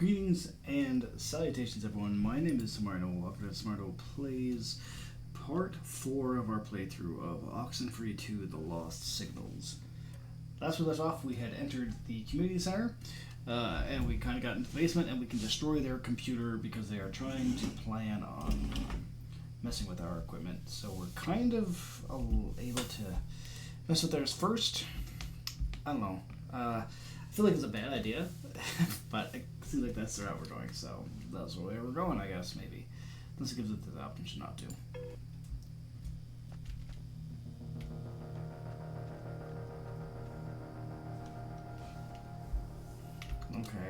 Greetings and salutations, everyone. My name is Somarinoa. Welcome to Somarinoa Plays Part 4 of our playthrough of Oxenfree 2 The Lost Signals. Last we left off, we had entered the community center, and we kind of got into the basement, and we can destroy their computer because they are trying to plan on messing with our equipment. So we're kind of able to mess with theirs first. I don't know. I feel like it's a bad idea, but it seems like that's the route we're going, so that's the way we're going, I guess, maybe. Unless it gives it the option not to.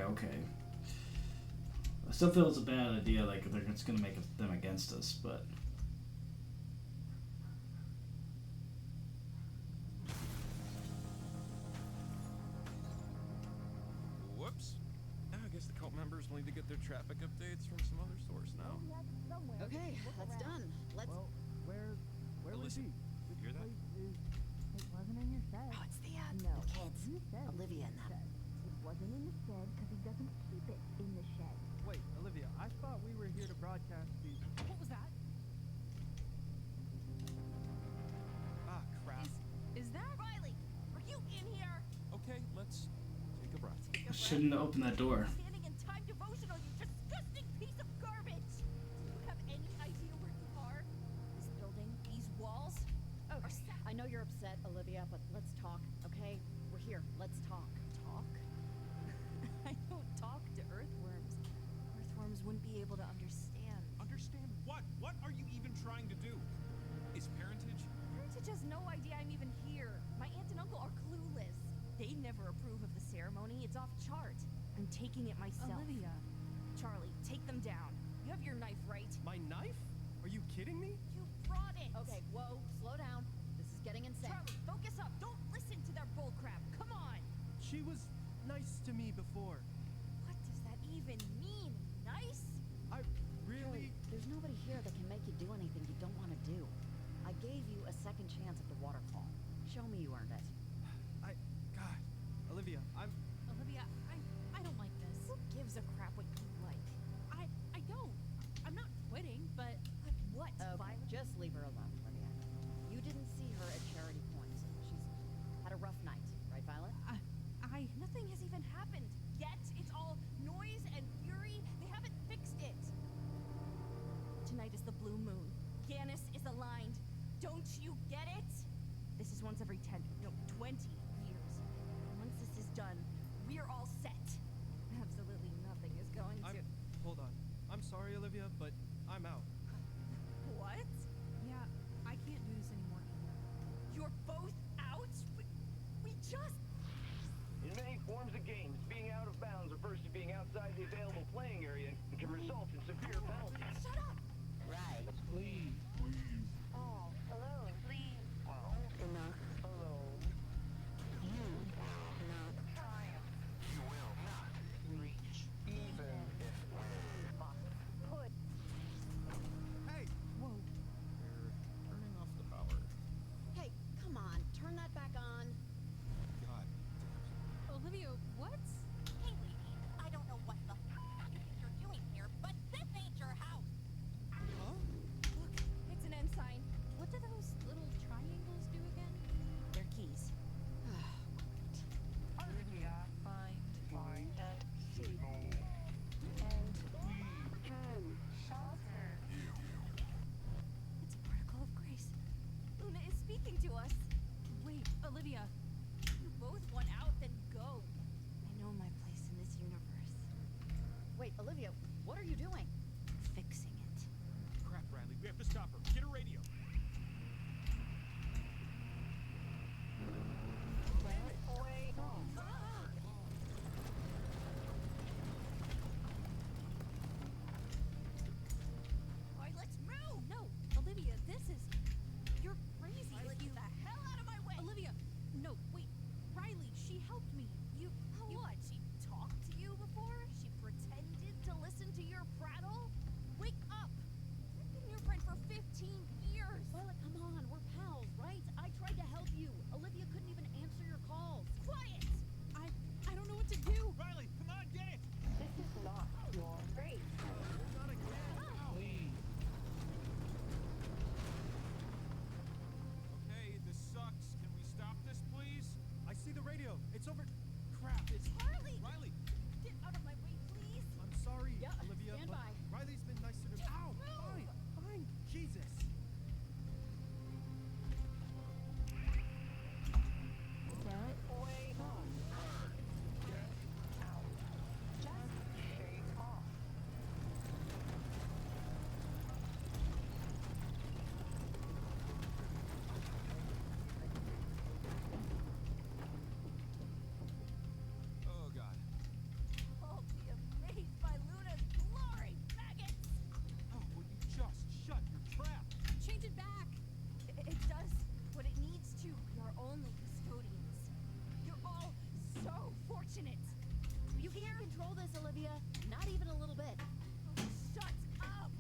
Okay. I still feel it's a bad idea, like, it's gonna make them against us, but... Whoops. I guess the cult members will need to get their traffic updates from some other source now. Okay, that's done. Let's... Well, where was he? You hear that? It wasn't in your shed. Oh, it's the No, kids. you said Olivia and them. it wasn't in the shed because he doesn't keep it in the shed. Wait, Olivia, I thought we were here to broadcast the... What was that? Ah, crap. Is that Riley? Are you in here? Okay, let's take a breath. Shouldn't have opened that door. Standing in time devotional, you disgusting piece of garbage! Do you have any idea where you are? This building, these walls? Oh, I know you're upset, Olivia, but let's talk, okay? We're here. Let's talk. Talk? I don't talk to earthworms. Earthworms wouldn't be able to understand. Understand what? What are you even trying to do? Is parentage? Heritage has no idea I'm even here. My aunt and uncle are clueless. They never approve of the ceremony. It's off chart. I'm taking it myself. Olivia. Charlie, take them down. You have your knife, right? My knife? Are you kidding me? You brought it. Okay, whoa, slow down. This is getting insane. Charlie, focus up. Don't listen to their bullcrap. Come on. She was nice to me before. What does that even mean? Nice? I really... There's nobody here that can make you do anything you don't want to do. I gave you a second chance at the waterfall. Show me you earned it. God. Olivia, Olivia, I don't like this. Who gives a crap what you like? I don't. I'm not quitting, but What? Okay, Violet? just leave her alone, Olivia. You didn't see her at Charity Point. She's had a rough night, right, Violet? Nothing has even happened yet. It's all noise and fury. They haven't fixed it. Tonight is the blue moon. Gannis is aligned. Don't you get it? This is once every 10, no, 20 years. Once this is done, we're all set. Absolutely nothing is going to... Hold on. I'm sorry, Olivia, but I'm out. What? yeah, I can't do this anymore either. You're both out? We just... In many forms of games, being out of bounds refers to being outside the available playing area and can result in severe penalties. Shut up! Right. Please. Oh, alone. Please. Enough. Alone. Not. You will not reach. Even if Put. Hey! Whoa. They're turning off the power. Hey, come on. Turn that back on. God. Olivia, what? Hey, lady. I don't know what the f you think you're doing here, but this ain't your house. Huh? Look, it's an ensign. What do those little triangles do again? They're keys. Olivia, Find. and signal. And Shelter. it's a particle of grace. Luna is speaking to us. Wait, Olivia. You both want out, then go. I know my place in this universe. Wait, Olivia, what are you doing? Fixing it. Crap, Bradley. We have to stop her. Get her radio. All right, let's move. No, Olivia, this is... You're crazy. Violet, If you... get the hell out of my way. Olivia, no, wait. Riley, she helped me. You... What? She talked to you before? She pretended to listen to your prattle? Wake up! I've been your friend for 15 bit. Shut up!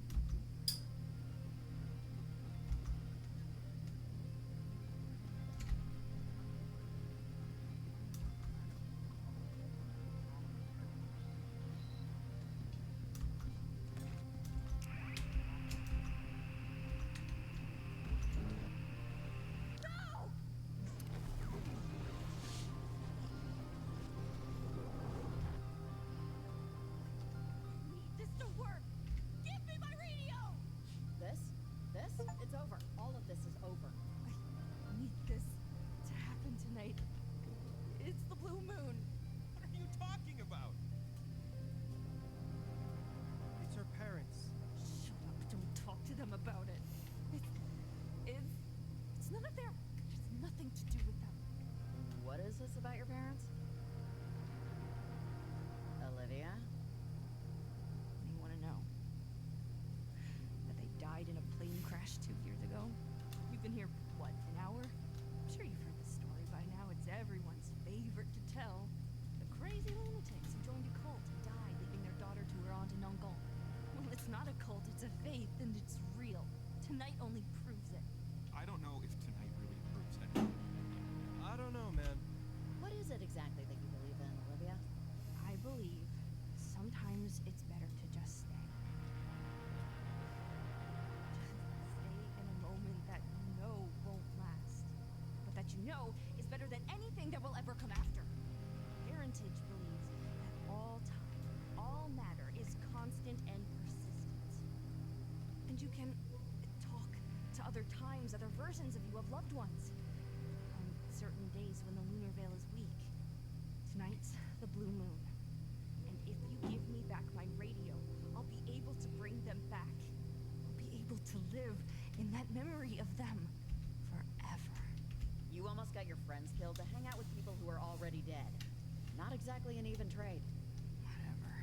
No! I need this to work! Give me my radio! This? It's over. All of this is over. I need this to happen tonight. It's the blue moon. What are you talking about? It's her parents. Shut up, don't talk to them about it. It's none of their... It's nothing to do with them. What is this about your parents? Olivia? You want to know? That they died in a plane crash 2 years ago? You've been here, what, an hour? I'm sure you've heard the story by now. It's everyone's favorite to tell. The crazy lunatics who joined a cult and died, leaving their daughter to her aunt and uncle. Well, it's not a cult, it's a faith, and it's real. Tonight only proves it. I don't know if tonight really proves anything. I don't know, man. What is it exactly that you believe in, Olivia? I believe sometimes it's better to just stay. Just stay in a moment that you know won't last, but that you know is better than anything that will ever come after. Heritage believes that all time, all matter is constant and persistent. And you can talk to other times, other versions of you, of loved ones. On certain days when the lunar veil is weak. Tonight's the blue moon. And if you give me back my radio, I'll be able to bring them back. I'll be able to live in that memory of them forever. You almost got your friends killed to hang out with people who are already dead. Not exactly an even trade. Whatever.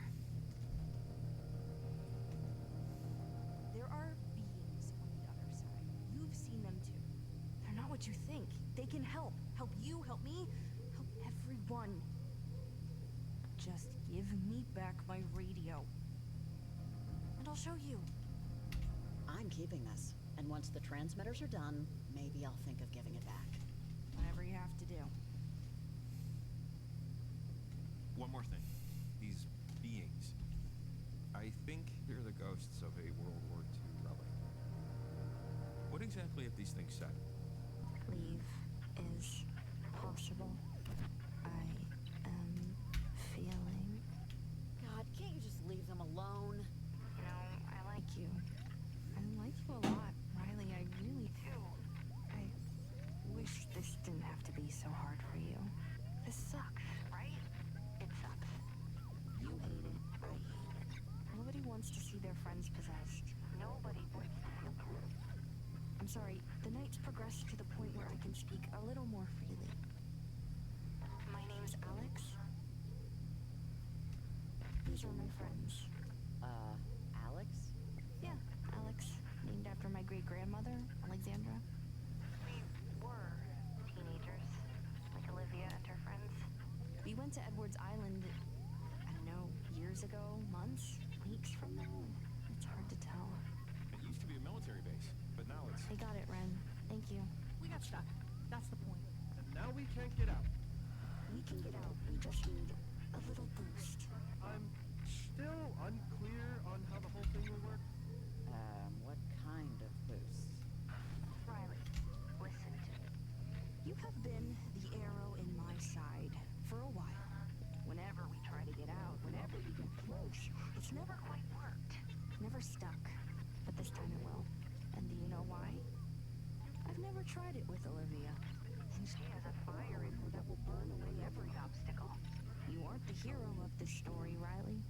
There are beings on the other side. You've seen them too. They're not what you think. They can help. Help you, help me, help everyone. Just give me back my radio. And I'll show you. I'm keeping this. And once the transmitters are done, maybe I'll think of giving it back. Whatever you have to do. One more thing. These beings. I think they're the ghosts of a World War II relic. What exactly have these things said? Leave is possible. I am feeling... God, can't you just leave them alone? You know, I like you. I like you a lot, Riley. I really do. I wish this didn't have to be so hard for you. This sucks, right? It sucks. You hate it. I hate it. Nobody wants to see their friends possessed. Nobody wants to feel that. I'm sorry, the night's progressed to the point where I can speak a little more freely. My name's Alex. These are my friends. Alex? Yeah, Alex, named after my great-grandmother, Alexandra. We were teenagers, like Olivia and her friends. We went to Edwards Island, I don't know, years ago, months, weeks from now. It's hard to tell. It used to be a military base, but now it's... I got it, Ren. Thank you. We got stuck. That's the point. And now we can't get out. We can get out. We just need a little boost. I'm still unclear on how the whole thing will work. What kind of boost? Riley, listen to me. You have been the arrow in my side for a while. Whenever we try to get out, whenever we get close, it's never quite worked. Never stuck. But this time it will. And do you know why? I've never tried it with Olivia. And she has a fire in her that will burn away every obstacle. You aren't the hero of this story, Riley.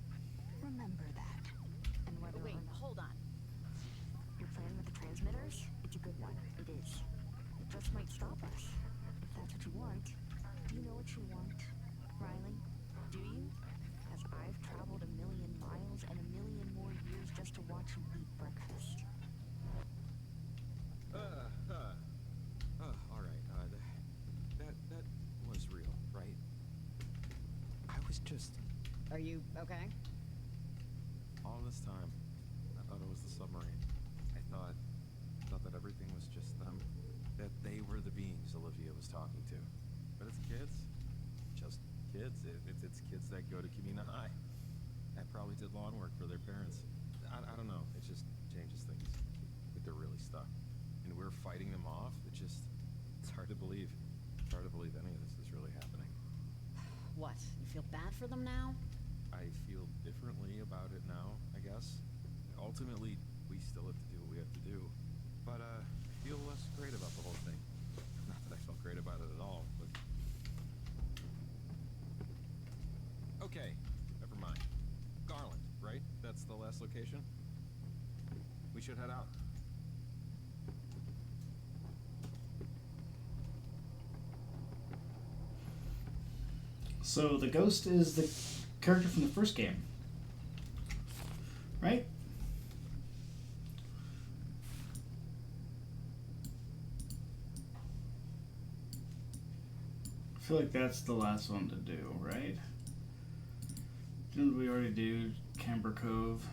Remember that. And whether Wait, or not hold on. your plan with the transmitters, it's a good one. It is. It just might stop us. If that's what you want. Do you know what you want, Riley? Do you? As I've traveled 1,000,000 miles and 1,000,000 more years just to watch you eat breakfast. All right. That was real, right? I was just... Are you okay? All this time, I thought it was the submarine. I thought that everything was just them. That they were the beings Olivia was talking to. But it's kids. Just kids. It's kids that go to Kamina High. That probably did lawn work for their parents. I don't know. It just changes things. Like they're really stuck. And we're fighting them off. It's hard to believe. It's hard to believe any of this is really happening. What? You feel bad for them now? I feel differently about it now, I guess. Ultimately, we still have to do what we have to do. But, I feel less great about the whole thing. Not that I felt great about it at all, but... Okay, never mind. Garland, right? That's the last location? We should head out. So the ghost is the character from the first game, right? I feel like that's the last one to do, right? Didn't we already do Camber Cove?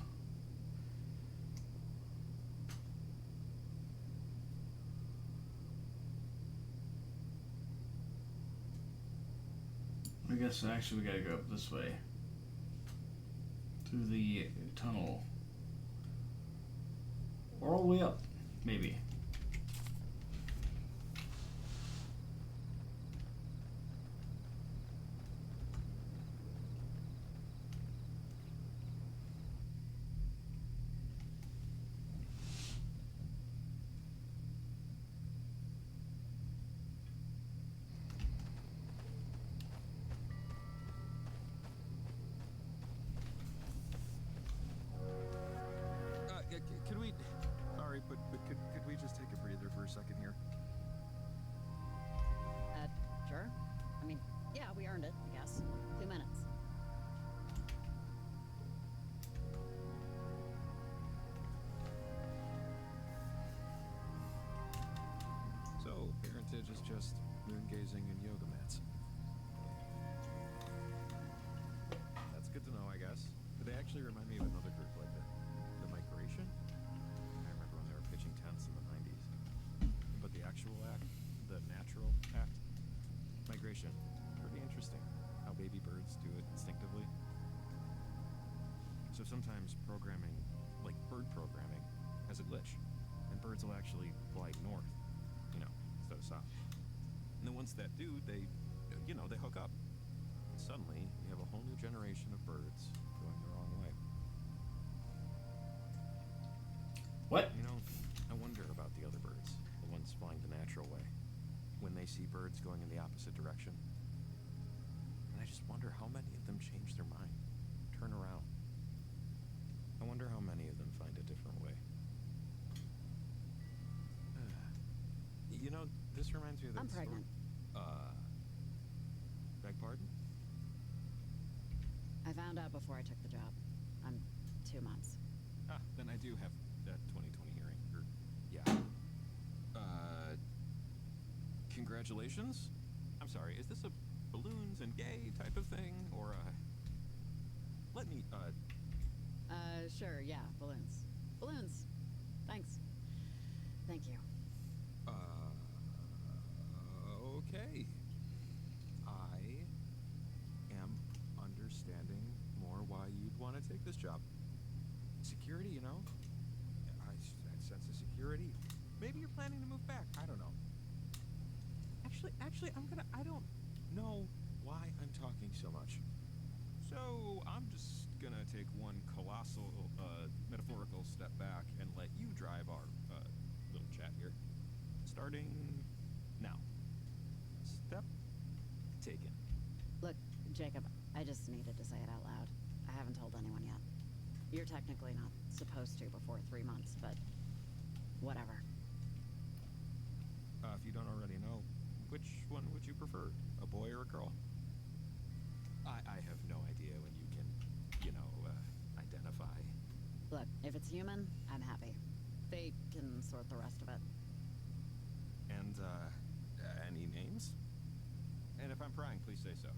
I guess actually we gotta go up this way. Through the tunnel. Or all the way up, maybe. Could we... Sorry, but could we just take a breather for a second here? Sure. I mean, yeah, we earned it, I guess. 2 minutes. So, parentage is just moon gazing and yoga mats. That's good to know, I guess. But they actually remind me of another group like that. The Migration? I remember when they were pitching tents in the 90s. But the actual act, the natural act, migration, pretty interesting. How baby birds do it instinctively. So sometimes programming, like bird programming, has a glitch. And birds will actually fly north, instead of south. And the ones that do, they hook up. And suddenly, you have a whole new generation of birds going the wrong way. What? I wonder about the other birds, the ones flying the natural way, when they see birds going in the opposite direction. And I just wonder how many of them change their mind, turn around. I wonder how many of them find a different way. This reminds me of that I'm pregnant. Beg pardon? I found out before I took the job. I'm 2 months. Then I do have that 2020 hearing. Congratulations? I'm sorry, is this a balloons and gay type of thing? Or, let me, Sure, yeah, balloons. Balloons. Thanks. Thank you. Okay. I am understanding more why you'd want to take this job. Security, I sense a security. Maybe you're planning to move back. I don't know. Actually, I don't know why I'm talking so much. So, I'm just gonna take one colossal, metaphorical step back and let you drive our, little chat here. Starting now. Step taken. Look, Jacob, I just needed to say it out loud. I haven't told anyone yet. You're technically not supposed to before 3 months, but whatever. If you don't already know, which one would you prefer, a boy or a girl? I have no idea when you can, identify. Look, if it's human, I'm happy. They can sort the rest of it. And, any names? And if I'm prying, please say so.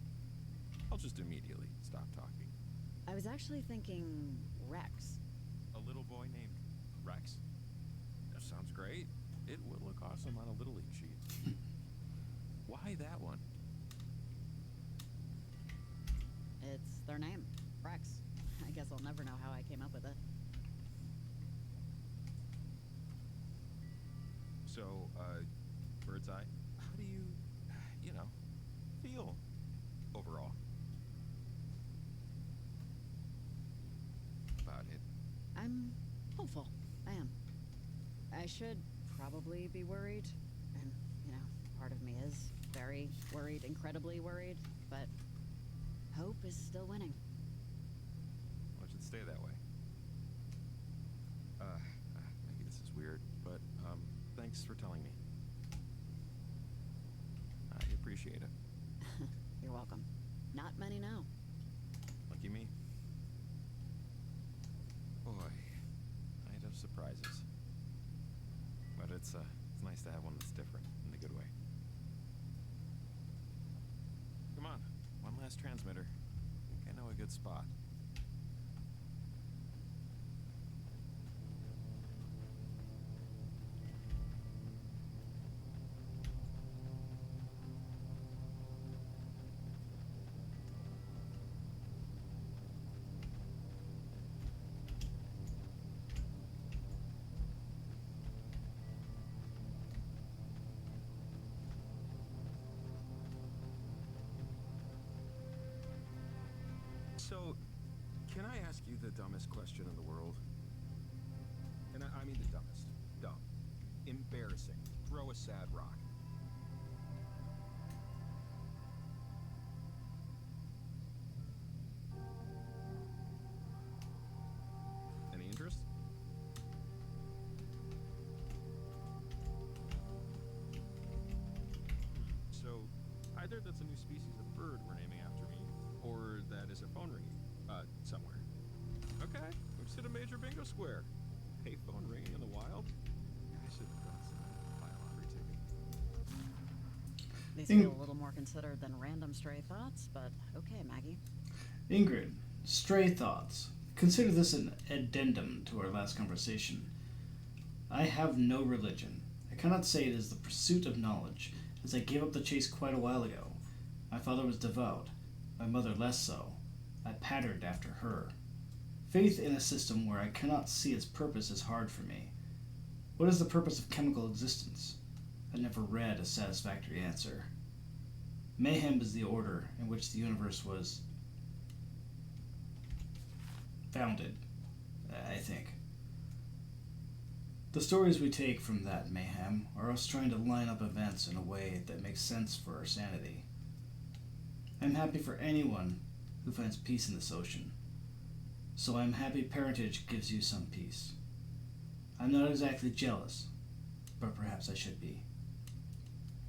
I'll just immediately stop talking. I was actually thinking Rex. A little boy named Rex? That sounds great. It would look awesome on a Little League sheet. Why that one? It's their name, Rex. I guess I'll never know how I came up with it. So, bird's eye, how do you, feel overall about it? I'm hopeful. I am. I should probably be worried, and, part of me is very worried, incredibly worried, but hope is still winning. Well, it should stay that way. Maybe this is weird, but, thanks for telling me. I appreciate it. You're welcome. Not many know. Lucky me. Boy, night of surprises. But it's nice to have one that's different in a good way. Come on, one last transmitter. I think I know a good spot. So, can I ask you the dumbest question in the world? And I mean the dumbest. Dumb. Embarrassing. Throw a sad rock. Any interest? So, either that's a new species of bird we're naming after me, or that is a phone ringing, somewhere. Okay, we've hit a major bingo square. Pay phone ringing in the wild? I should have done some buy a lottery ticket. These feel a little more considered than random stray thoughts, but okay, Maggie. Ingrid, stray thoughts. Consider this an addendum to our last conversation. I have no religion. I cannot say it is the pursuit of knowledge, as I gave up the chase quite a while ago. My father was devout, my mother less so. I patterned after her. Faith in a system where I cannot see its purpose is hard for me. What is the purpose of chemical existence? I never read a satisfactory answer. Mayhem is the order in which the universe was founded, I think. The stories we take from that mayhem are us trying to line up events in a way that makes sense for our sanity. I'm happy for anyone who finds peace in this ocean. So I'm happy parentage gives you some peace. I'm not exactly jealous, but perhaps I should be.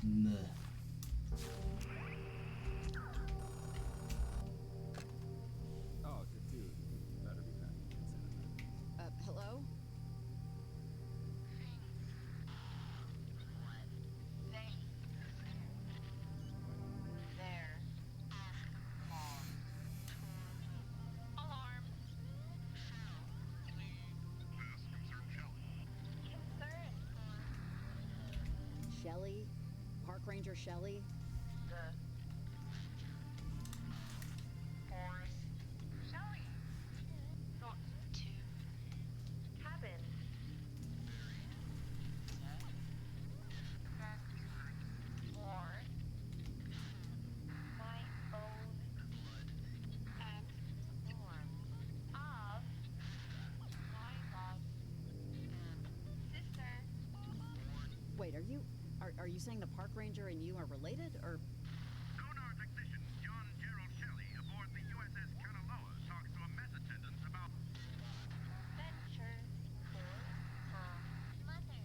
Meh. Oh, dude, you better be packing kids in a minute. Hello? Shelley? Park Ranger Shelley? Shelley. Not to cabin. Or my own and form of my love sister. Wait, are you saying the Park Ranger and you are related, or? Sonar technician John Gerald Shelley aboard the USS Kanaloa talks to a mess attendant about Adventures for mother.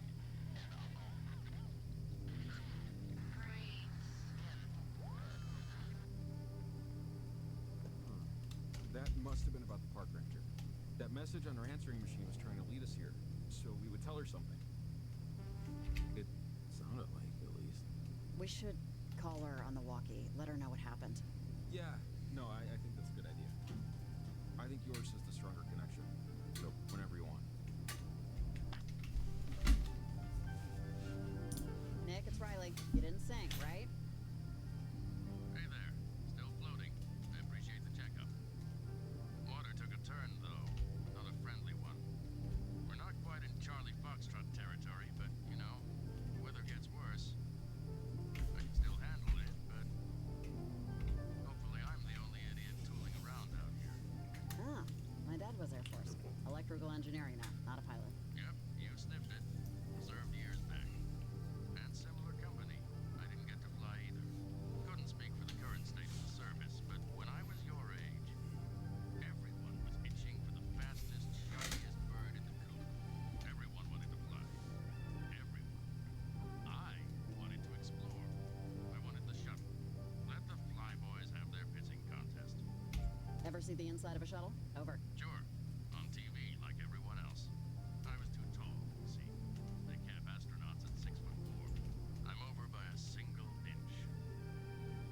Great. That must have been about the park ranger. That message on her answering machine was trying to lead us here, so we would tell her something. It sounded like, at least. We should call her on the walkie, let her know what happened. Yeah, no, I think that's a good idea. Are they think yours is the stronger connection. So, whenever you want. Nick, it's Riley. You didn't sink, right? Hey there. Still floating. I appreciate the checkup. Water took a turn, though. Not a friendly one. We're not quite in Charlie Foxtrot territory, but, you know, weather gets worse. I can still handle it, but hopefully I'm the only idiot tooling around out here. Ah, my dad was Air Force. Electrical engineering now, not a pilot. Yep, you sniffed it. Served years back. And similar company. I didn't get to fly either. Couldn't speak for the current state of the service, but when I was your age, everyone was itching for the fastest, shiniest bird in the coop. Everyone wanted to fly. Everyone. I wanted to explore. I wanted the shuttle. Let the flyboys have their pitching contest. Ever see the inside of a shuttle? Over. Sure. On TV, like everyone else. I was too tall, you see. They cap astronauts at 6'4". I'm over by a single inch.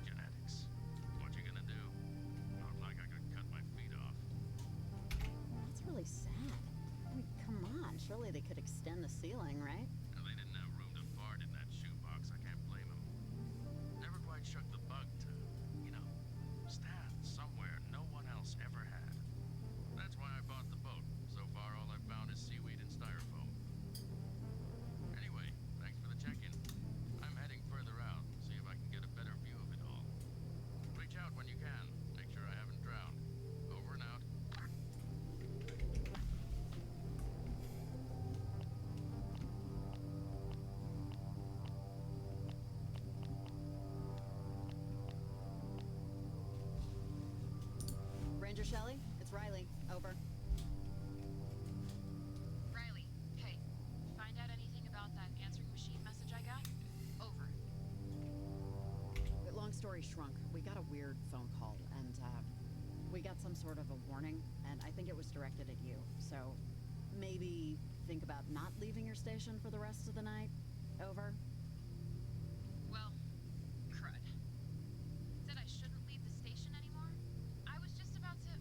Genetics. What you gonna do? Not like I could cut my feet off. That's really sad. I mean, come on. Surely they could extend the ceiling, right? And they didn't have room to fart in that shoebox. I can't blame them. Never quite shook the bug to, you know, stand somewhere no one else ever had. That's why I bought the boat. So far, all I've found is seaweed and styrofoam. Anyway, thanks for the check-in. I'm heading further out, see if I can get a better view of it all. Reach out when you can. Make sure I haven't drowned. Over and out. Ranger Shelley, it's Riley. Over. Riley, hey. Find out anything about that answering machine message I got? Over. Long story shrunk, we got a weird phone call, and we got some sort of a warning, and I think it was directed at you. So maybe think about not leaving your station for the rest of the night. Over. Well, crud. Said I shouldn't leave the station anymore? I was just about to...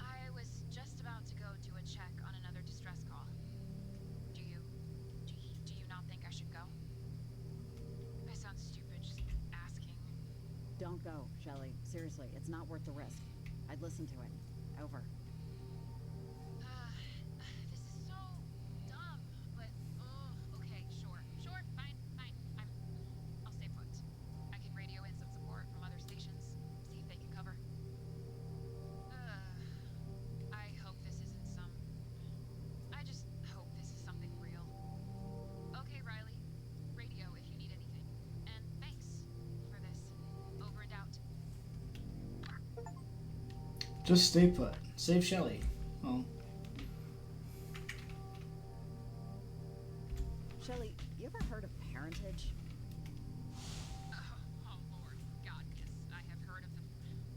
I was just about to go do a check on another distress call. Do you not think I should go? I sound stupid just asking. Don't go, Shelley. Seriously, it's not worth the risk. I'd listen to it. Over. This is so dumb, but okay, sure, fine. I'll stay put. I can radio in some support from other stations, see if they can cover. I hope this isn't some. I just hope this is something real. Okay, Riley, radio if you need anything, and thanks for this. Over and out. Just stay put. Save Shelley. Oh. Shelley, you ever heard of parentage? Oh, Lord. God, yes. I have heard of the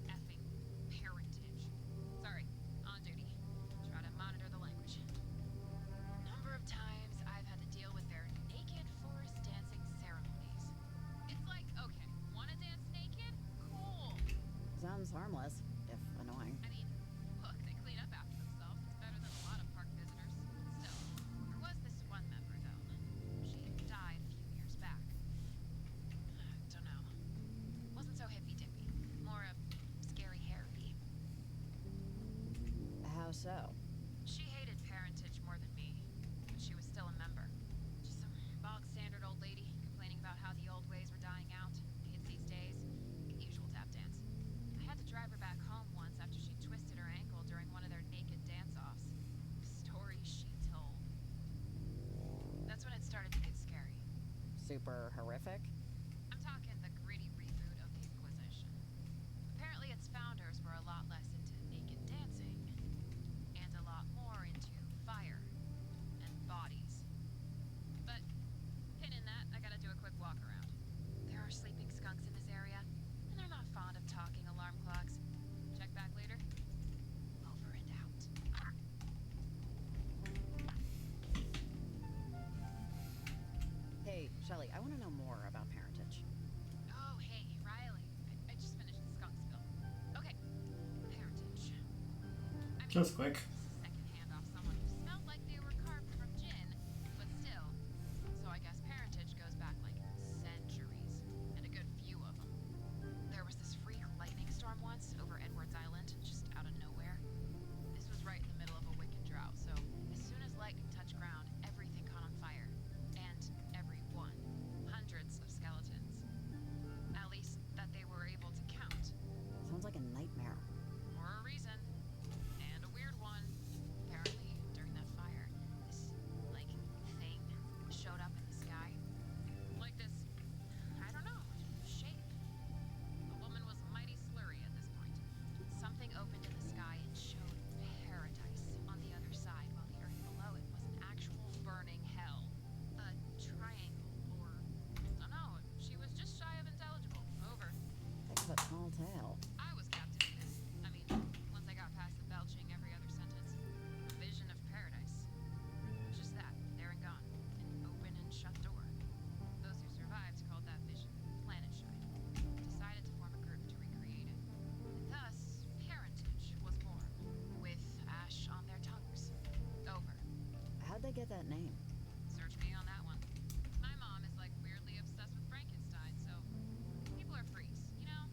effing parentage. Sorry. On duty. Try to monitor the language. Number of times I've had to deal with their naked forest dancing ceremonies. It's like, okay, wanna dance naked? Cool. Sounds harmless, if annoying. I mean, look, they clean up after themselves. It's better than a lot of park visitors. Still, there was this one member, though. She died a few years back. Don't know. Wasn't so hippy-dippy. More a scary Harry. How so? She hated parentage more than me, but she was still a member. Just some bog-standard old lady complaining about how the old ways were dying out. Kids these days, usual tap dance. I had to drive her back home once after she twisted her ankle during one of their naked dance-offs. Stories she told. That's when it started to get scary. Super horrific? I'm talking the gritty reboot of the Inquisition. Apparently its founders were a lot less into naked dancing, and a lot more into fire and bodies. But, pin in that, I gotta do a quick walk around. There are sleeping skunks in this area, and they're not fond of talking alarm clocks. Check back later. Over and out. Hey, Shelley, I want to know more about parentage. That's quick. secondhand off someone who smelled like they were carved from gin, but still. So I guess parentage goes back like centuries, and a good few of them. There was this freak lightning storm once over Edwards Island, just out of nowhere. This was right in the middle of a wicked drought, so as soon as lightning touched ground, everything caught on fire. And everyone. Hundreds of skeletons. At least that they were able to count. Sounds like a nightmare. For a reason. And a weird one. Apparently, during that fire, this, like, thing showed up in the sky. Like this, I don't know, shape. The woman was mighty slurry at this point. Something opened in the sky and showed paradise on the other side, while the earth below it was an actual burning hell. A triangle, or, I don't know, she was just shy of intelligible. Over. Heck of a tall tale. I was captivated. I mean, once I got past the belching every other sentence. A vision of paradise. Just that, there and gone. An open and shut door. Those who survived called that vision Planetshine. Decided to form a group to recreate it. And thus, parentage was born. With ash on their tongues. Over. How'd they get that name? Search me on that one. My mom is like weirdly obsessed with Frankenstein, so people are freaks, you know?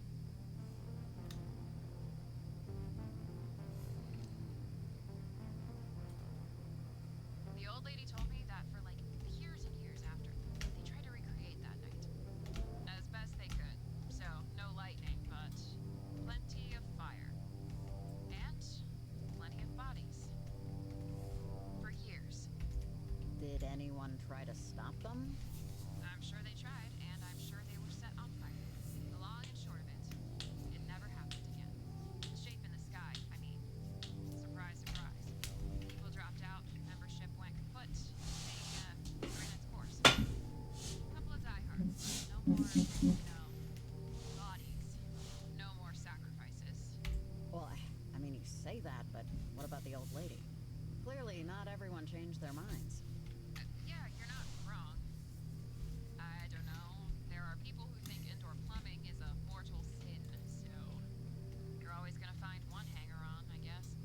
The old lady told me that for like years and years after, they tried to recreate that night. As best they could. So, no lightning, but plenty of fire. And plenty of bodies. For years. Did anyone try to stop them? I'm sure they tried, and I'm sure they were set on fire. The long and short of it, it never happened again. The shape in the sky, I mean, surprise, surprise. People dropped out, membership went kaput, thing ran its course. Couple of diehards, no more, bodies, no more sacrifices. Well, I mean, you say that, but what about the old lady? Clearly, not everyone changed their minds. Yeah, you're not wrong. I don't know. There are people who think indoor plumbing is a mortal sin, so you're always gonna find one hanger-on, I guess.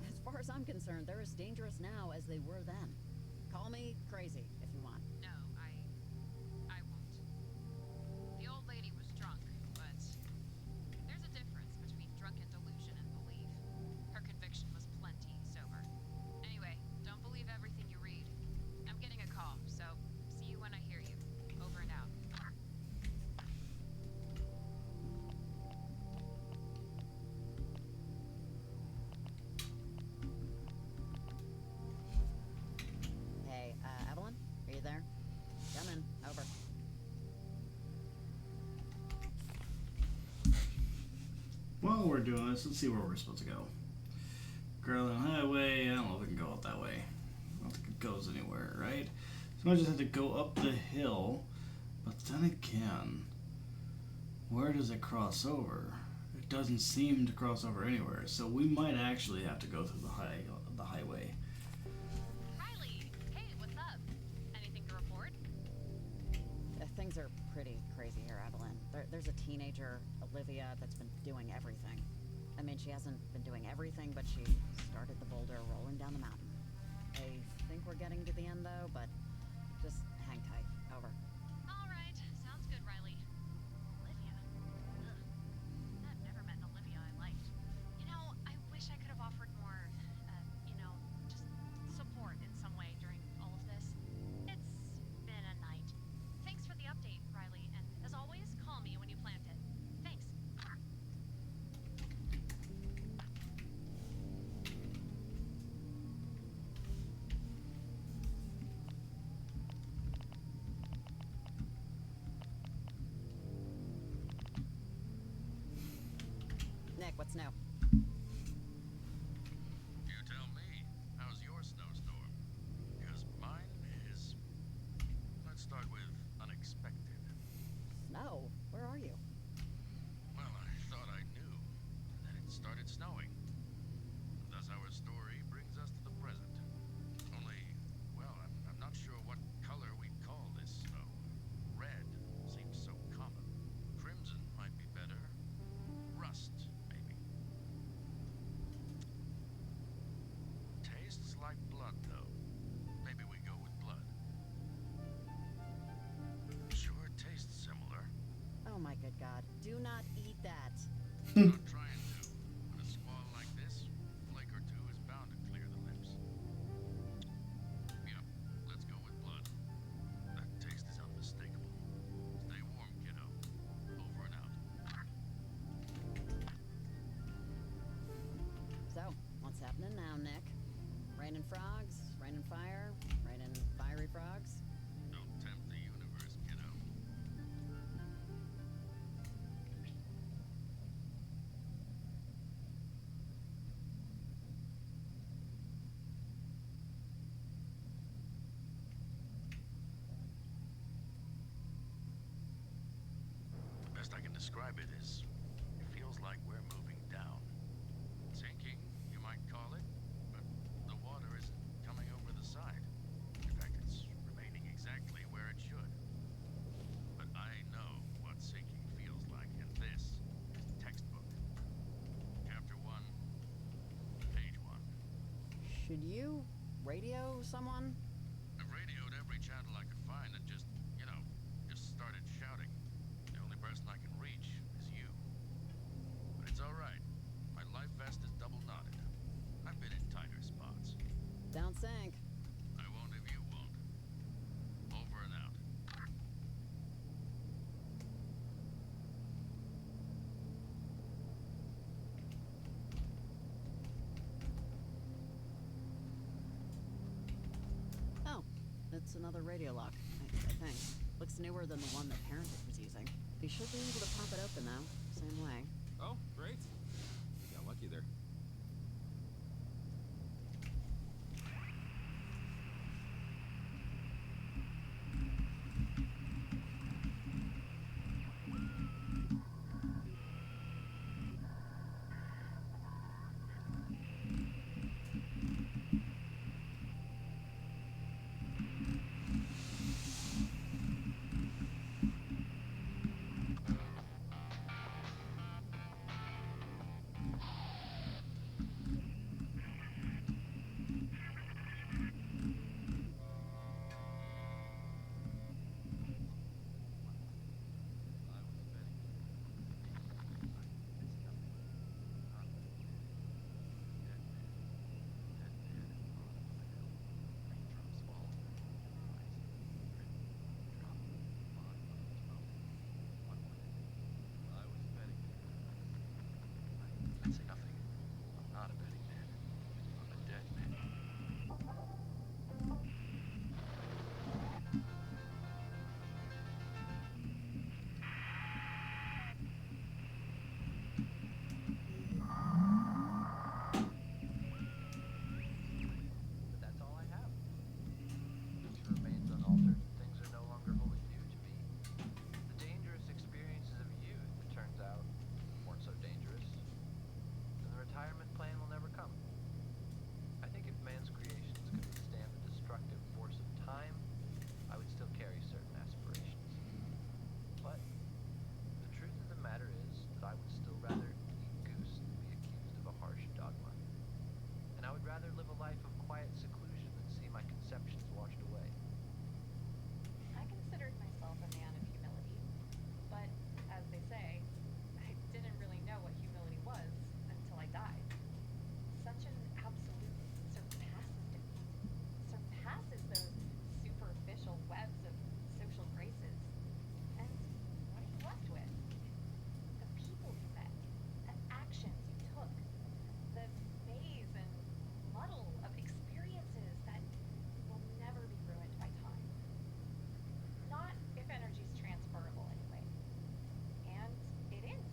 As far as I'm concerned, they're as dangerous now as they were then. Call me crazy if you want. No, I won't. The old lady was drunk, but there's a difference between drunken delusion and belief. Her conviction was plenty sober. Anyway, don't believe everything you read. I'm getting a call, so see you when I hear you. Over and out. Hey, Evelyn? Are you there? Come in. Over. While we're doing this, let's see where we're supposed to go. Garland Highway, I don't know if we can go out that way. I don't think it goes anywhere, right? So I just have to go up the hill, but then again, where does it cross over? It doesn't seem to cross over anywhere, so we might actually have to go through the highway. Riley! Hey, what's up? Anything to report? Things are pretty crazy here, Evelyn. There's a teenager, Olivia, that's been doing everything. I mean, she hasn't been doing everything, but she started the boulder rolling down the mountain. I think we're getting to the end, though, but just hang tight. Over. All right, sounds good, Riley. Olivia? Ugh. I've never met an Olivia I liked. You know, I wish I could have offered more, just support in some way during all of this. It's been a night. Thanks for the update, Riley, and as always, call me when you plant it. Thanks. Nick, what's new? You tell me, how's your snowstorm? Because mine is. Let's start with unexpected. Snow? Where are you? Well, I thought I knew. And then it started snowing. Thus, our story brings us to the present. Only, well, I'm not sure what color we'd call this snow. Red seems so common. Crimson might be better. Rust, maybe. like blood, though. Maybe we go with blood. Sure tastes similar. Oh my good God. Do not eat that. Not trying to. With a squall like this, a flake or two is bound to clear the lips. Yep, let's go with blood. That taste is unmistakable. Stay warm, kiddo. Over and out. So, what's happening now, Nick? Raining frogs, raining fire, raining fiery frogs? Don't tempt the universe, kiddo. The best I can describe it is, it feels like we're moving down. Sinking, you might call it, but the water isn't coming over the side. In fact, it's remaining exactly where it should. But I know what sinking feels like, and this is textbook. Chapter 1, page 1. Should you radio someone? I've radioed every channel I could find and just started shouting. The only person I can reach is you. But it's all right. My life vest is double knotted. I've been in tighter spots. Don't sink. I won't if you won't. Over and out. Oh, it's another radio lock, I think. Looks newer than the one that Parent was using. You should be able to pop it open, though. Same way. Oh, great. Got lucky there. I'd say nothing. I'm not a betting man. I'm a dead man. But that's all I have. Future remains unaltered. Things are no longer wholly new to me. The dangerous experiences of youth, it turns out, weren't so dangerous. And the retirement plan will never come. I think if man's creations could withstand the destructive force of time, I would still carry certain aspirations. But the truth of the matter is that I would still rather eat goose than be accused of a harsh dogma. And I would rather live a life of quiet seclusion than see my conceptions washed away. I considered myself a man of humility, but as they say, I didn't really know what humility was until I died. Such an absolute surpasses those superficial webs of social graces. And what are you left with? The people you met, the actions you took, the maze and muddle of experiences that will never be ruined by time. Not if energy's transferable anyway. And it is.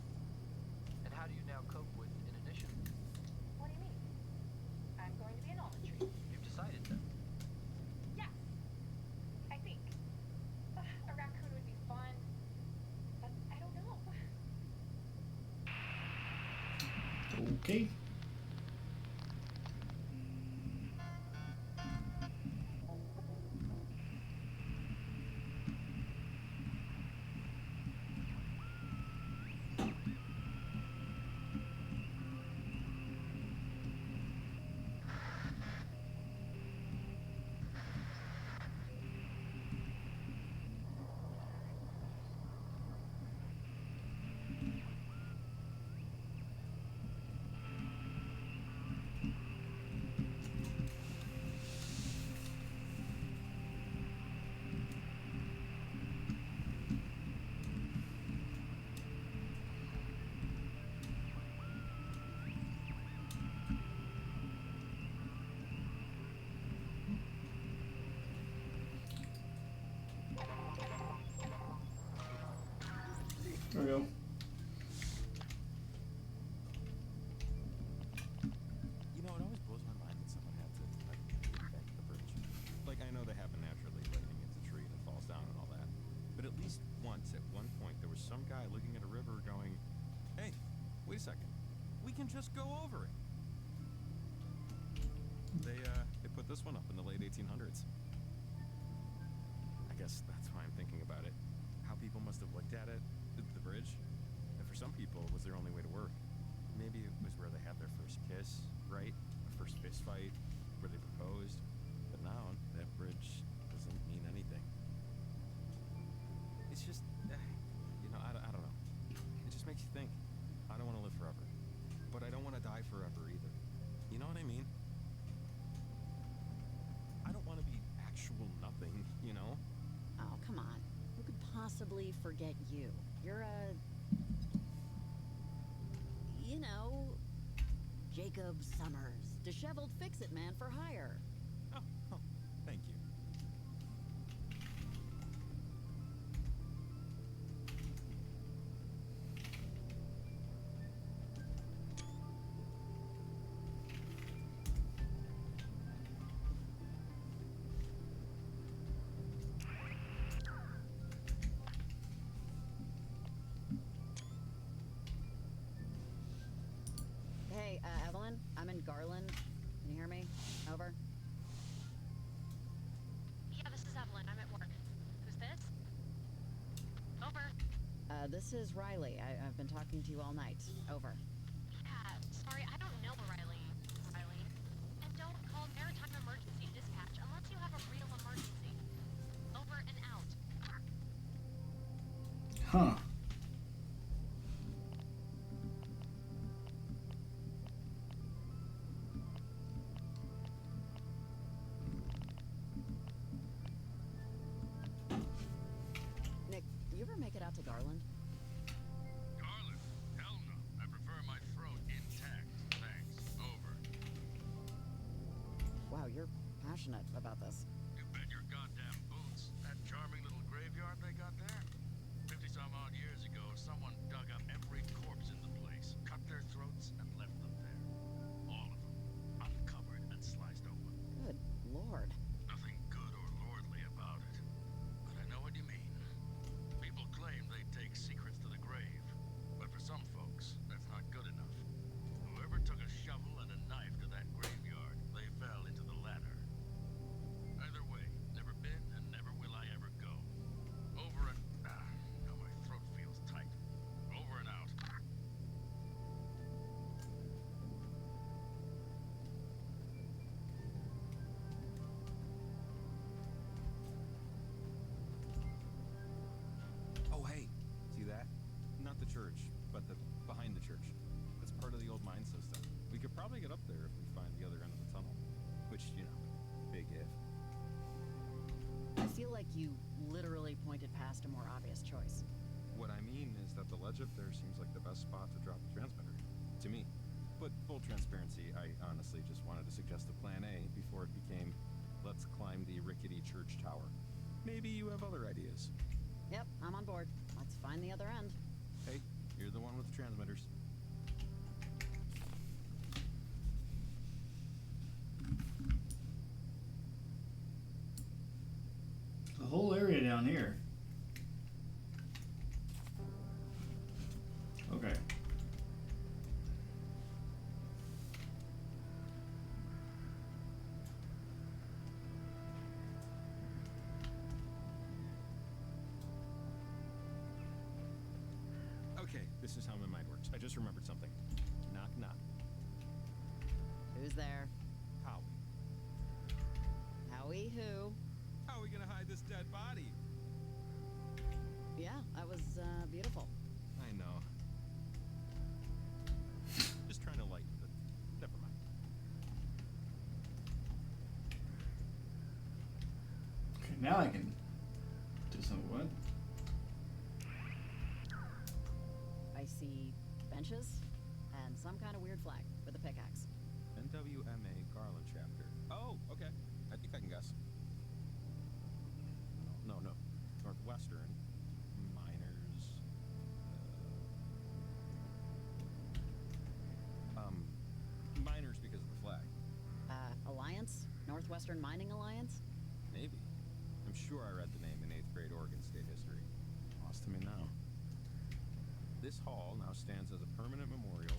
And how do you now cope with inanition? What do you mean? I'm going to be an almond tree. You've decided then. Yes. I think. A raccoon would be fun. But I don't know. Okay. Wait a second. We can just go over it. They put this one up in the late 1800s. I guess that's why I'm thinking about it. How people must have looked at it, the bridge. And for some people, it was their only way to work. Maybe it was where they had their first kiss, right? A first fist fight, where they proposed. But now, that bridge doesn't mean anything. It's just, I don't know. It just makes you think. I don't want to live forever. But I don't want to die forever either. You know what I mean? I don't want to be actual nothing, you know? Oh, come on. Who could possibly forget you? You're a... Jacob Summers. Disheveled fix-it man for hire. Oh, thank you. Hey, Evelyn, I'm in Garland. Can you hear me? Over. Yeah, this is Evelyn. I'm at work. Who's this? Over. This is Riley. I've been talking to you all night. Over. Yeah, sorry, I don't know Riley. And don't call Maritime Emergency Dispatch unless you have a real emergency. Over and out. Huh. Nick, you ever make it out to Garland? Garland? Hell no. I prefer my throat intact. Thanks. Over. Wow, you're passionate about this. You bet your goddamn boots. That charming little graveyard they got there? 50-some odd years ago, someone dug up every corpse in the place, cut their throats, and left them there. All of them. Uncovered and sliced open. Good lord. Nothing good or lordly about it. But I know what you mean. People claim they take secrets to the grave. But for some folks, that's not good enough. Whoever took a shovel and a knife to that graveyard, they fell into the latter. Either way, never been and never will I ever go. Over and... now my throat feels tight. Over and out. Oh, hey, see that? Not the church, but the behind the church. It's part of the old mine system. We could probably get up there if we find the other end of the tunnel. Which, big if. I feel like you literally pointed past a more obvious choice. What I mean is that the ledge up there seems like the best spot to drop the transmitter. To me. But full transparency, I honestly just wanted to suggest a plan A before it became, let's climb the rickety church tower. Maybe you have other ideas. Yep, I'm on board. Let's find the other end. Hey, you're the one with the transmitters. The whole area down here. Okay. Okay, this is how my mind works. I just remembered something. Knock, knock. Who's there? How? Howie who? How are we gonna hide this dead body? Yeah, that was beautiful. I know. Just trying to lighten the... Never mind. Okay, now I can do some what? I see benches and some kind of weird flag with a pickaxe. NWMA Garland chapter. Oh, okay. I think I can guess. No. Northwestern. Miners. Miners because of the flag. Alliance? Northwestern Mining Alliance? Maybe. I'm sure I read the name in 8th grade Oregon State history. Lost to me now. This hall now stands as a permanent memorial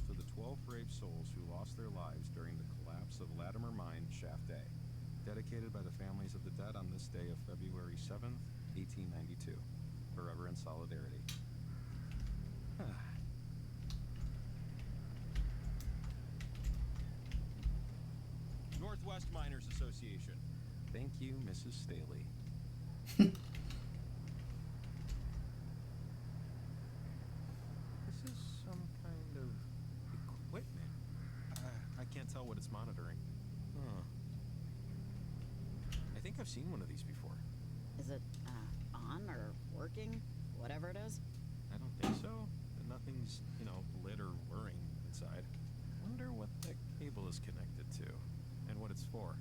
brave souls who lost their lives during the collapse of Latimer Mine Shaft A, dedicated by the families of the dead on this day of February 7th, 1892. Forever in solidarity. Northwest Miners Association. Thank you, Mrs. Staley. This is some kind of equipment. I can't tell what it's monitoring. Huh. I think I've seen one of these before. Is it, on or working? Whatever it is? I don't think so. Nothing's, lit or whirring inside. Wonder what that cable is connected to, and what it's for.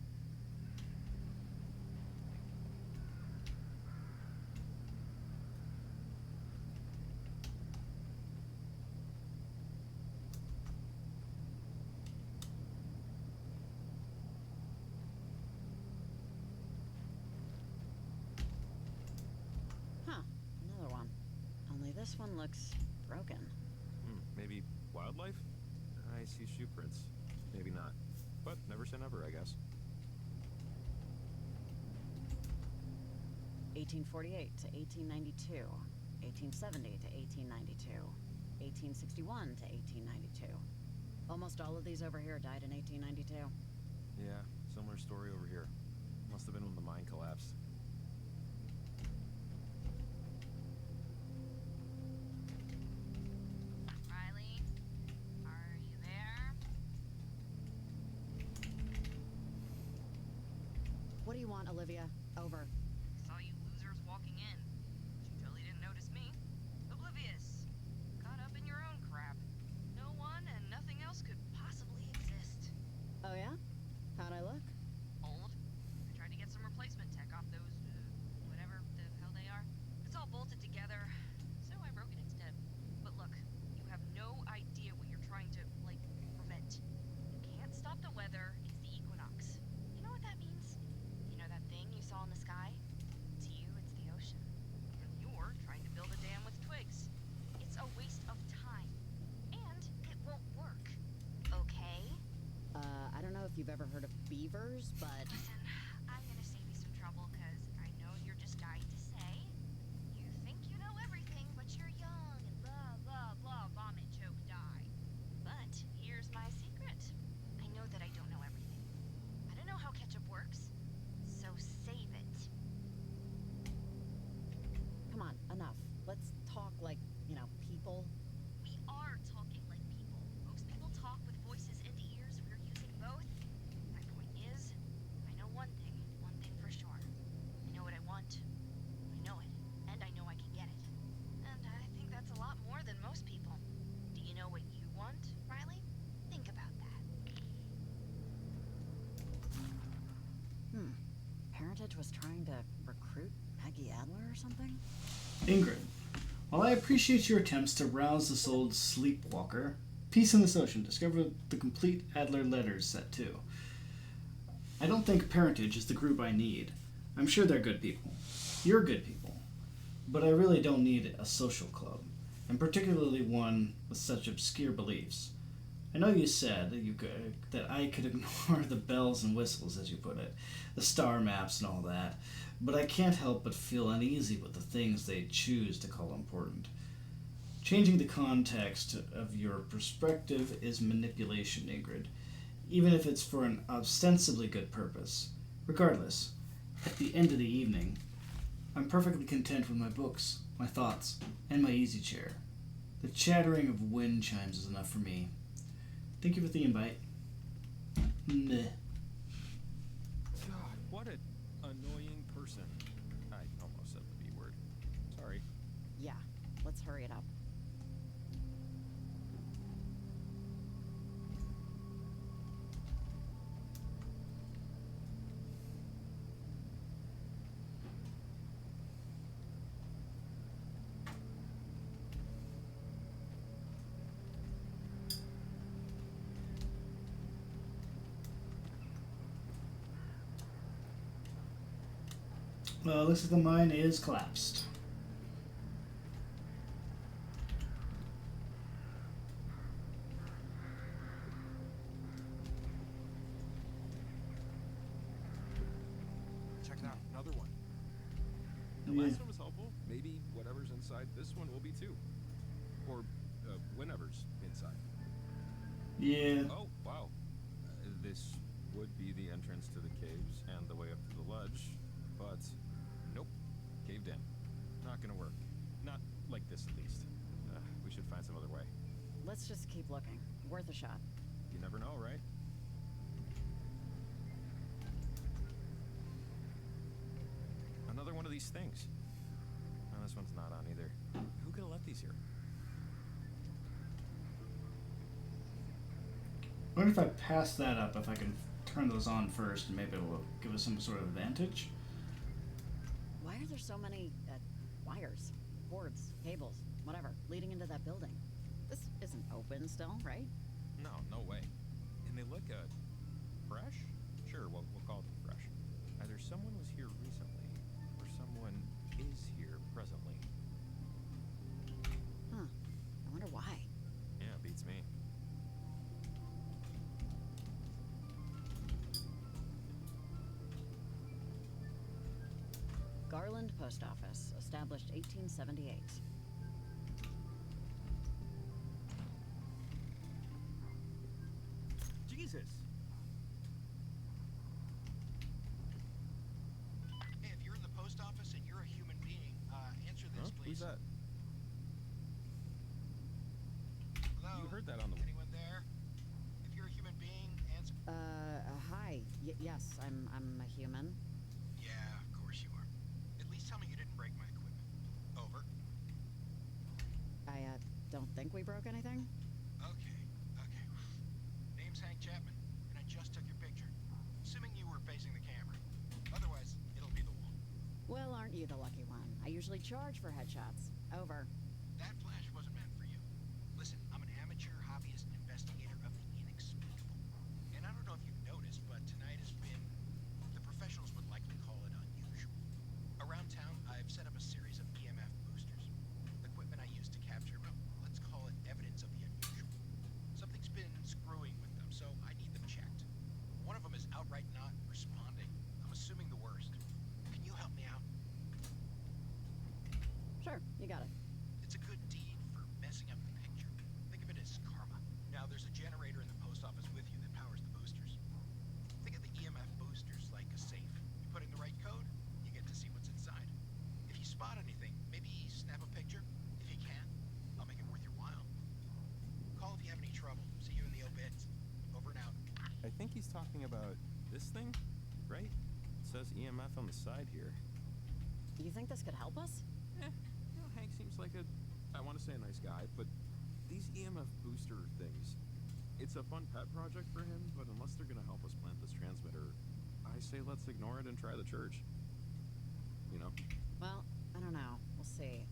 Huh, another one. Only this one looks broken. Maybe wildlife? I see shoe prints. Maybe not. But never say never, I guess. 1848 to 1892, 1870 to 1892, 1861 to 1892. Almost all of these over here died in 1892. Yeah, similar story over here. Must have been when the mine collapsed. Riley, are you there? What do you want, Olivia? Over. Saw you losers walking in. You totally didn't notice me. Oblivious. Caught up in your own crap. No one and nothing else could possibly exist. Oh yeah? How'd I look? Old. I tried to get some replacement tech off those, whatever the hell they are. It's all bolted together, so I broke it instead. But look, you have no idea what you're trying to, prevent. You can't stop the weather, it's the equinox. You know what that means? You know that thing you saw in the sky? To you, it's the ocean. And you're trying to build a dam with twigs. It's a waste of time. And it won't work. Okay? I don't know if you've ever heard of beavers, but... Listen, I'm gonna save you some trouble, cause I know you're just dying to say. You think you know everything, but you're young and blah, blah, blah, vomit, choke, die. But here's my secret. I know that I don't know everything. I don't know how ketchup works, so save it. Come on, enough. Let's talk like, people. We are talking like people. Most people talk with voices and ears. We're using both. My point is, I know one thing for sure. I know what I want. I know it, and I know I can get it. And I think that's a lot more than most people. Do you know what you want, Riley? Think about that. Parentage was trying to recruit Peggy Adler or something? Ingrid, while I appreciate your attempts to rouse this old sleepwalker, Peace in this Ocean, discover the complete Adler letters set too. I don't think Parentage is the group I need. I'm sure they're good people. You're good people. But I really don't need a social club, and particularly one with such obscure beliefs. I know you said that I could ignore the bells and whistles, as you put it, the star maps and all that, but I can't help but feel uneasy with the things they choose to call important. Changing the context of your perspective is manipulation, Ingrid, even if it's for an ostensibly good purpose. Regardless, at the end of the evening, I'm perfectly content with my books, my thoughts, and my easy chair. The chattering of wind chimes is enough for me. Thank you for the invite. Meh. God, what an annoying person. I almost said the B word. Sorry. Yeah, let's hurry it up. Well, looks like the mine is collapsed. check it out. Another one. The Yeah. last one was helpful. Maybe whatever's inside this one will be too. Or whenever's inside. Yeah. Oh, wow. This would be the entrance to the caves and the way up to the ledge, but nope. Caved in. Not gonna work. Not like this, at least. We should find some other way. Let's just keep looking. Worth a shot. You never know, right? Another one of these things. Oh, this one's not on either. Who could have left these here? I wonder if I pass that up, if I can turn those on first, and maybe it'll give us some sort of advantage. Why are there so many wires, cords, cables, whatever, leading into that building? This isn't open still, right? No, no way. And they look fresh? Sure, we'll call them fresh. Either someone was here recently, or someone is here presently. Huh. I wonder why. Yeah, beats me. Garland Post Office, established 1878. Jesus! Hey, if you're in the post office and you're a human being, answer this, Huh? please. Who's that? Hello? You heard that on the... Anyone there? If you're a human being, answer. Hi. Yes, I'm a human. Yeah, of course you are. At least tell me you didn't break my equipment. Over. I don't think we broke anything. Okay. Name's Hank Chapman, and I just took your picture. Assuming you were facing the camera. Otherwise, it'll be the wall. Well, aren't you the lucky one? I usually charge for headshots. Over. That flash wasn't meant for you. Listen, I'm an amateur hobbyist investigator of the inexplicable. And I don't know if you've noticed, but tonight has been, the professionals would likely call it unusual. Around town, I've set up a series of EMF boosters. Equipment I use to capture, well, let's call it evidence of the unusual. Something's been screwing with them, so I need them checked. One of them is outright not responding. I'm assuming the worst. Can you help me out? Sure, you got it. It's a good deed for messing up the picture. Think of it as karma. Now, there's a generator in the post office with you that powers the boosters. Think of the EMF boosters like a safe. You put in the right code, you get to see what's inside. If you spot anything, maybe snap a picture. If you can, I'll make it worth your while. Call if you have any trouble. See you in the obits. Over and out. I think he's talking about this thing, right? It says EMF on the side here. You think this could help us? Hank seems like I want to say a nice guy, but these EMF booster things, it's a fun pet project for him, but unless they're going to help us plant this transmitter, I say let's ignore it and try the church. You know? Well, I don't know. We'll see.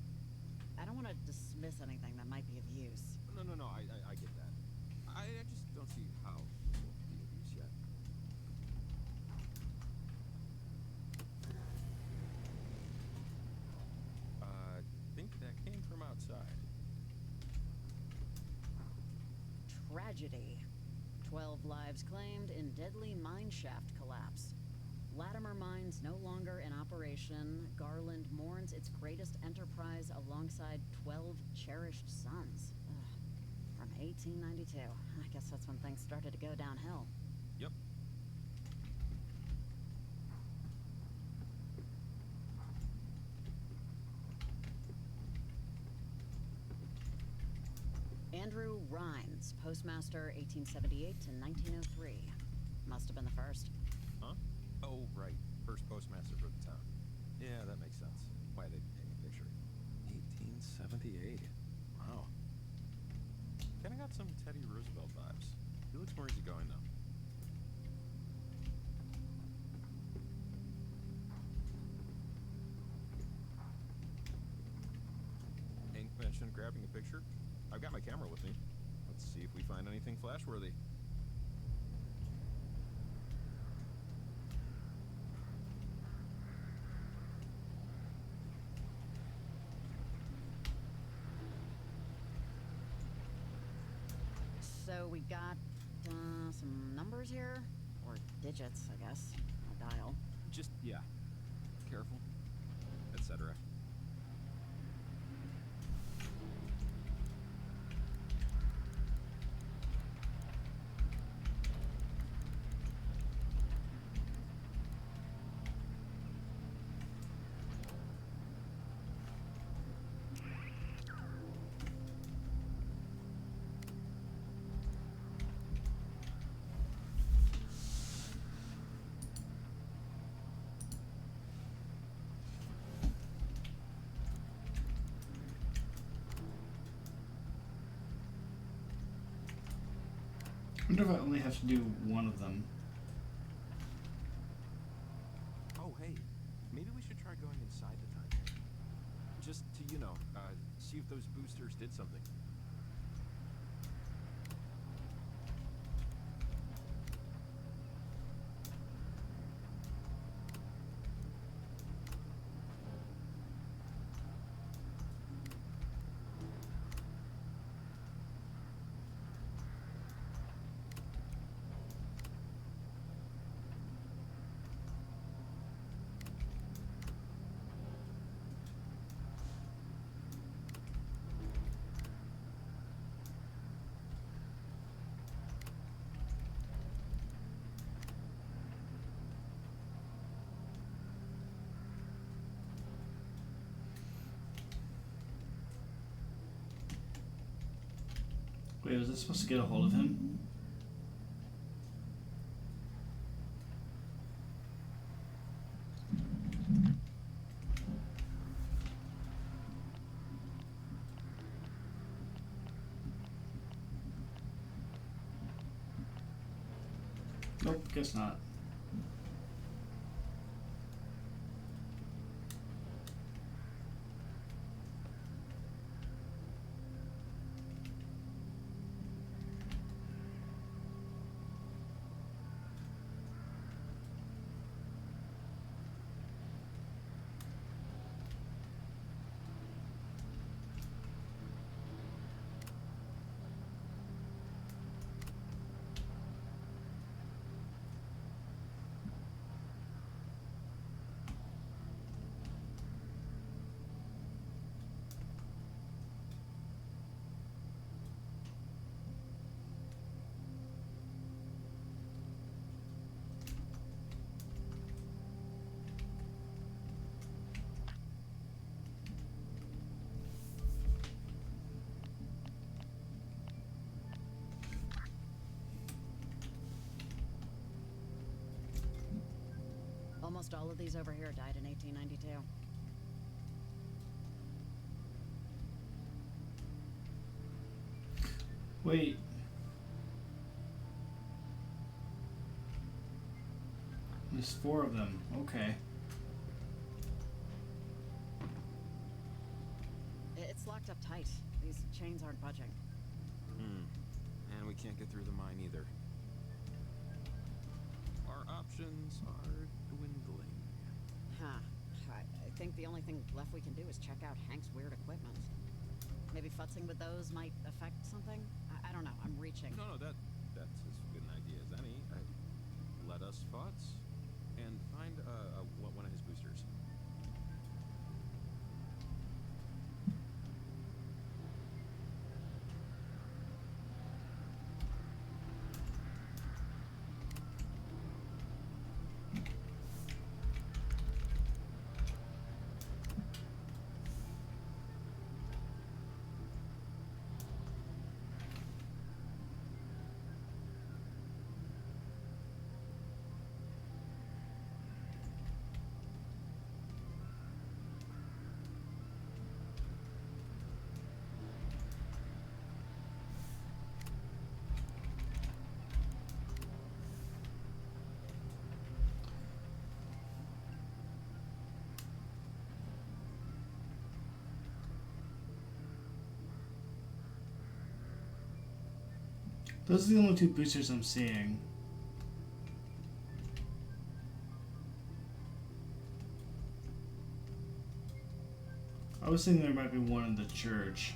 I don't want to dismiss anything that might be of use. No, I get that. I just don't see how it will be of use yet. I think that came from outside. Tragedy. 12 lives claimed in deadly mine shaft collapse. Latimer Mines no longer in operation. Garland mourns its greatest enterprise alongside 12 cherished sons. Ugh. From 1892. I guess that's when things started to go downhill. Yep. Andrew Rhines, postmaster 1878 to 1903. Must have been the first. Huh? Oh, right. First postmaster for the town. Yeah, that makes sense. Why they hang a picture. 1878. Wow. Kinda got some Teddy Roosevelt vibes. He looks more easygoing, though. Hank mentioned grabbing a picture. I've got my camera with me. Let's see if we find anything flashworthy. So we got some numbers here, or digits, I guess. A dial. Just, yeah, careful, etc. I wonder if I only have to do one of them. Oh, hey, maybe we should try going inside the time. Just to, see if those boosters did something. Wait, was I supposed to get a hold of him? Nope, guess not. Almost all of these over here died in 1892. Wait. There's 4 of them. Okay. It's locked up tight. These chains aren't budging. And we can't get through the mine either. Our options are dwindling. Huh. I think the only thing left we can do is check out Hank's weird equipment. Maybe futzing with those might affect something? I don't know. I'm reaching. No, that's as good an idea as any. Let us futz and find one of his boosters. Those are the only 2 boosters I'm seeing. I was thinking there might be one in the church.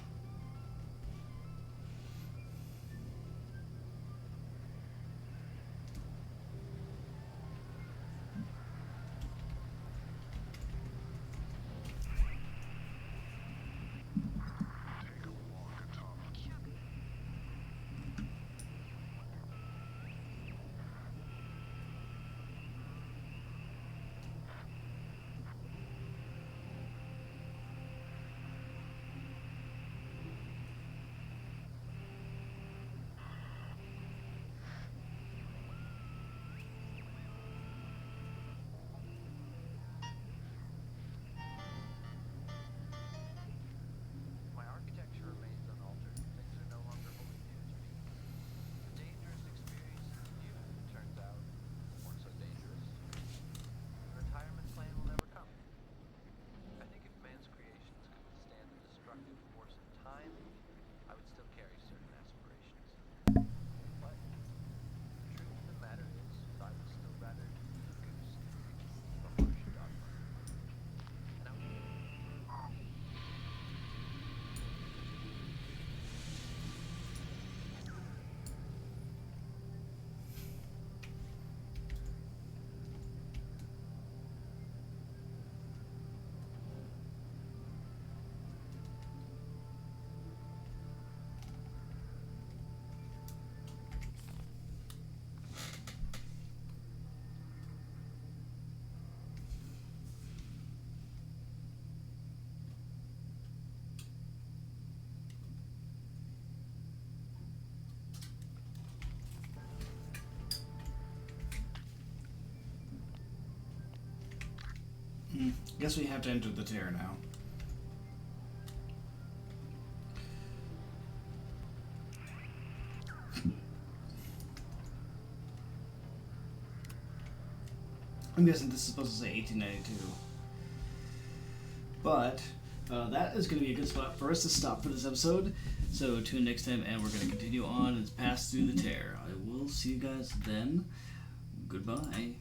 Guess we have to enter the tear now. I'm guessing this is supposed to say 1892. But that is going to be a good spot for us to stop for this episode. So tune in next time, and we're going to continue on and pass through the tear. I will see you guys then. Goodbye.